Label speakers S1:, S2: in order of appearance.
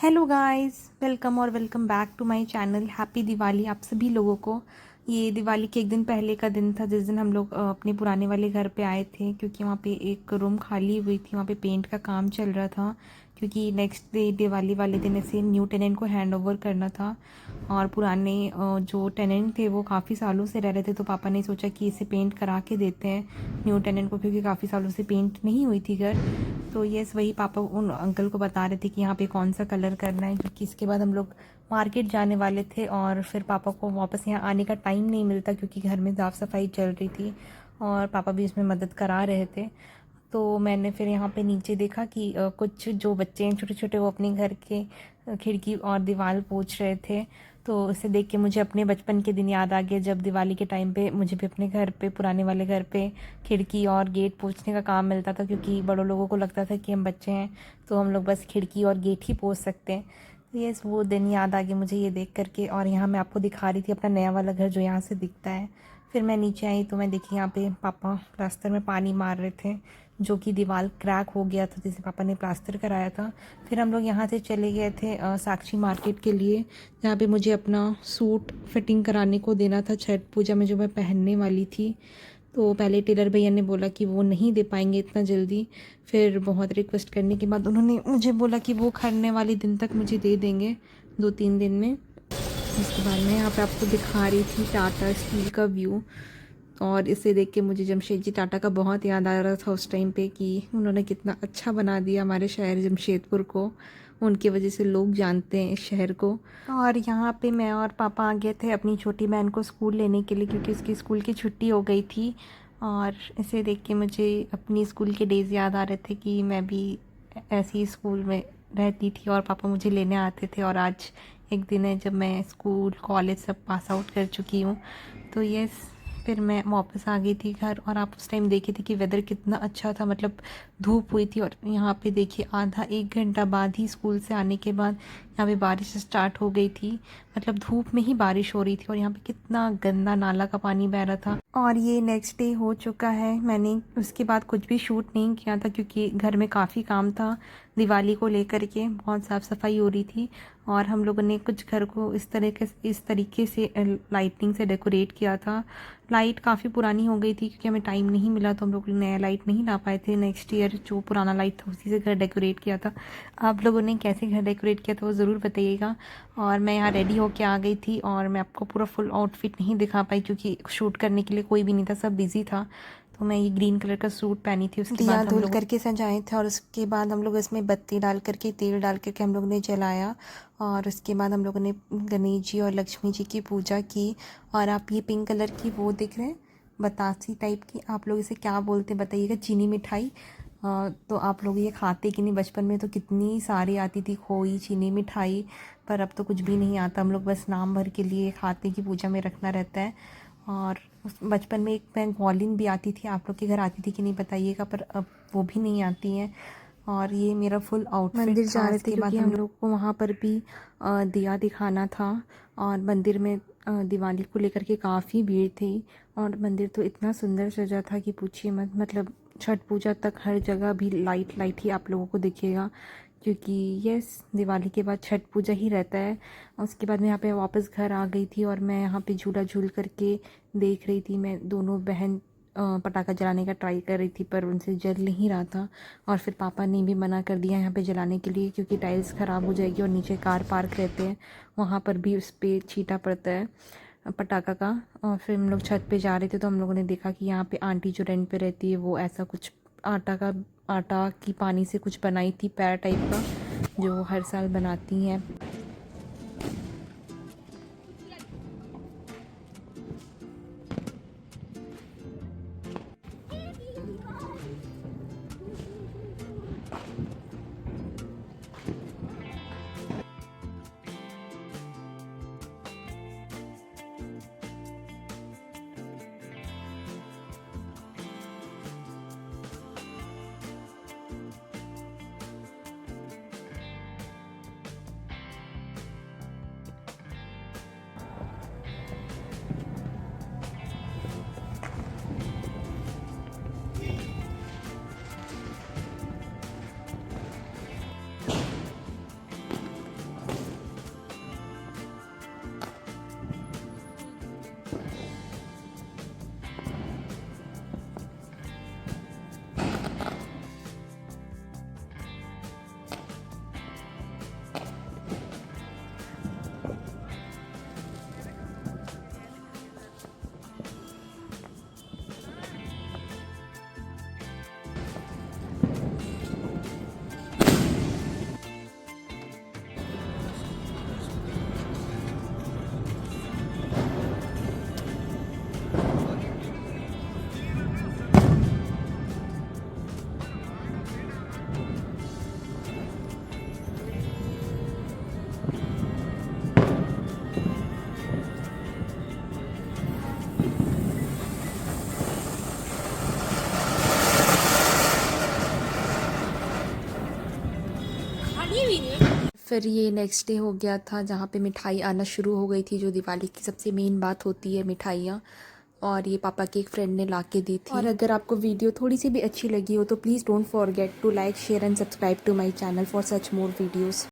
S1: Hello guys, welcome और welcome back to my channel. Happy Diwali आप सभी लोगों को। ये दिवाली के एक दिन पहले का दिन था जिस दिन हम लोग अपने पुराने वाले घर पे आए थे, क्योंकि वहाँ पे एक रूम खाली हुई थी। वहाँ पे पेंट का काम चल रहा था, क्योंकि नेक्स्ट डे दिवाली वाले दिन ऐसे न्यू टेनेंट को हैंड ओवर करना था। और पुराने जो टेनेंट थे वो काफ़ी सालों से रह रहे थे, तो पापा ने सोचा कि इसे पेंट करा के देते हैं न्यू टेनेंट को, क्योंकि काफ़ी सालों से पेंट नहीं हुई थी घर। तो यस, वही पापा उन अंकल को बता रहे थे कि यहाँ पे कौन सा कलर करना है, क्योंकि इसके बाद हम लोग मार्केट जाने वाले थे और फिर पापा को वापस यहाँ आने का टाइम नहीं मिलता, क्योंकि घर में साफ़ सफाई चल रही थी और पापा भी इसमें मदद करा रहे थे। तो मैंने फिर यहाँ पे नीचे देखा कि कुछ जो बच्चे हैं छोटे छोटे वो अपने घर के खिड़की और दीवार पोंछ रहे थे। तो उसे देख के मुझे अपने बचपन के दिन याद आ गए, जब दिवाली के टाइम पे मुझे भी अपने घर पे, पुराने वाले घर पे खिड़की और गेट पोंछने का काम मिलता था, क्योंकि बड़ों लोगों को लगता था कि हम बच्चे हैं तो हम लोग बस खिड़की और गेट ही पोंछ सकते हैं। तो यस, वो दिन याद आ गए मुझे ये देख करके। और यहाँ मैं आपको दिखा रही थी अपना नया वाला घर जो यहाँ से दिखता है। फिर मैं नीचे आई तो मैं देखी यहाँ पे पापा प्लास्टर में पानी मार रहे थे, जो कि दीवार क्रैक हो गया था जिसे पापा ने प्लास्टर कराया था। फिर हम लोग यहाँ से चले गए थे साक्षी मार्केट के लिए, जहाँ पे मुझे अपना सूट फिटिंग कराने को देना था छठ पूजा में, जो मैं पहनने वाली थी। तो पहले टेलर भैया ने बोला कि वो नहीं दे पाएंगे इतना जल्दी। फिर बहुत रिक्वेस्ट करने के बाद उन्होंने मुझे बोला कि वो खरने वाले दिन तक मुझे दे देंगे, 2-3 दिन में। उसके बाद मैं यहाँ पे आपको दिखा रही थी टाटा स्टील का व्यू। और इसे देख के मुझे जमशेद जी टाटा का बहुत याद आ रहा था उस टाइम पे, कि उन्होंने कितना अच्छा बना दिया हमारे शहर जमशेदपुर को। उनकी वजह से लोग जानते हैं इस शहर को। और यहाँ पे मैं और पापा आ गए थे अपनी छोटी बहन को स्कूल लेने के लिए, क्योंकि उसकी स्कूल की छुट्टी हो गई थी। और इसे देख के मुझे अपनी स्कूल के डेज़ याद आ रहे थे, कि मैं भी ऐसे ही स्कूल में रहती थी और पापा मुझे लेने आते थे। और आज एक दिन है जब मैं स्कूल कॉलेज सब पास आउट कर चुकी हूँ। तो यस, फिर मैं वापस आ गई थी घर। और आप उस टाइम देखे थे कि वेदर कितना अच्छा था, मतलब धूप हुई थी। और यहाँ पे देखिए आधा 1 घंटा बाद ही स्कूल से आने के बाद यहाँ पे बारिश स्टार्ट हो गई थी। मतलब धूप में ही बारिश हो रही थी और यहाँ पे कितना गंदा नाला का पानी बह रहा था। और ये नेक्स्ट डे हो चुका है। मैंने उसके बाद कुछ भी शूट नहीं किया था, क्योंकि घर में काफ़ी काम था दिवाली को लेकर के, बहुत साफ़ सफाई हो रही थी। और हम लोगों ने कुछ घर को इस तरीके से लाइटिंग से डेकोरेट किया था। लाइट काफ़ी पुरानी हो गई थी, क्योंकि हमें टाइम नहीं मिला, तो हम लोग नया लाइट नहीं ला पाए थे। नेक्स्ट ईयर जो पुराना लाइट था उसी से घर डेकोरेट किया था। आप लोगों ने कैसे घर डेकोरेट किया था वो ज़रूर बताइएगा। और मैं यहाँ रेडी होके आ गई थी और मैं आपको पूरा फुल आउटफिट नहीं दिखा पाई, क्योंकि शूट करने के लिए कोई भी नहीं था, सब बिजी था। तो मैं ये ग्रीन कलर का सूट पहनी थी। उसके बाद हम लोग करके सजाए थे और उसके बाद हम लोग इसमें बत्ती डाल करके, तेल डाल करके हम लोग ने जलाया। और उसके बाद हम लोगों ने गणेश जी और लक्ष्मी जी की पूजा की। और आप ये पिंक कलर की वो दिख रहे हैं, बतासी टाइप की, आप लोग इसे क्या बोलते हैं बताइएगा, चीनी मिठाई। तो आप लोग ये खाते कि नहीं? बचपन में तो कितनी सारी आती थी, खोई, चीनी मिठाई। पर अब तो कुछ भी नहीं आता, हम लोग बस नाम भर के लिए खाते कि पूजा में रखना रहता है। और उस बचपन में एक पेंगोलिन भी आती थी, आप लोग के घर आती थी कि नहीं बताइएगा, पर अब वो भी नहीं आती हैं। और ये मेरा फुल आउटफिट मंदिर जा रहे थे, क्योंकि हम लोग को वहाँ पर भी दिया दिखाना था। और मंदिर में दिवाली को लेकर के काफ़ी भीड़ थी। और मंदिर तो इतना सुंदर सजा था कि पूछिए मत। मतलब छठ पूजा तक हर जगह भी लाइट लाइट ही आप लोगों को दिखेगा, क्योंकि यस, दिवाली के बाद छठ पूजा ही रहता है। उसके बाद मैं यहाँ पे वापस घर आ गई थी और मैं यहाँ पे झूला झूल करके देख रही थी। मैं दोनों बहन पटाखा जलाने का ट्राई कर रही थी, पर उनसे जल नहीं रहा था। और फिर पापा ने भी मना कर दिया यहाँ पे जलाने के लिए, क्योंकि टाइल्स ख़राब हो जाएगी और नीचे कार पार्क रहते हैं, वहाँ पर भी उस पर छींटा पड़ता है पटाखा का। और फिर हम लोग छत पे जा रहे थे तो हम लोगों ने देखा कि यहाँ पे आंटी जो रेंट पे रहती है वो ऐसा कुछ आटा की पानी से कुछ बनाई थी, पैर टाइप का, जो वो हर साल बनाती हैं। फिर ये नेक्स्ट डे हो गया था जहाँ पे मिठाई आना शुरू हो गई थी, जो दिवाली की सबसे मेन बात होती है मिठाइयाँ। और ये पापा के एक फ्रेंड ने ला के दी थी। और अगर आपको वीडियो थोड़ी सी भी अच्छी लगी हो तो please don't forget to like share and subscribe to my channel for such more videos.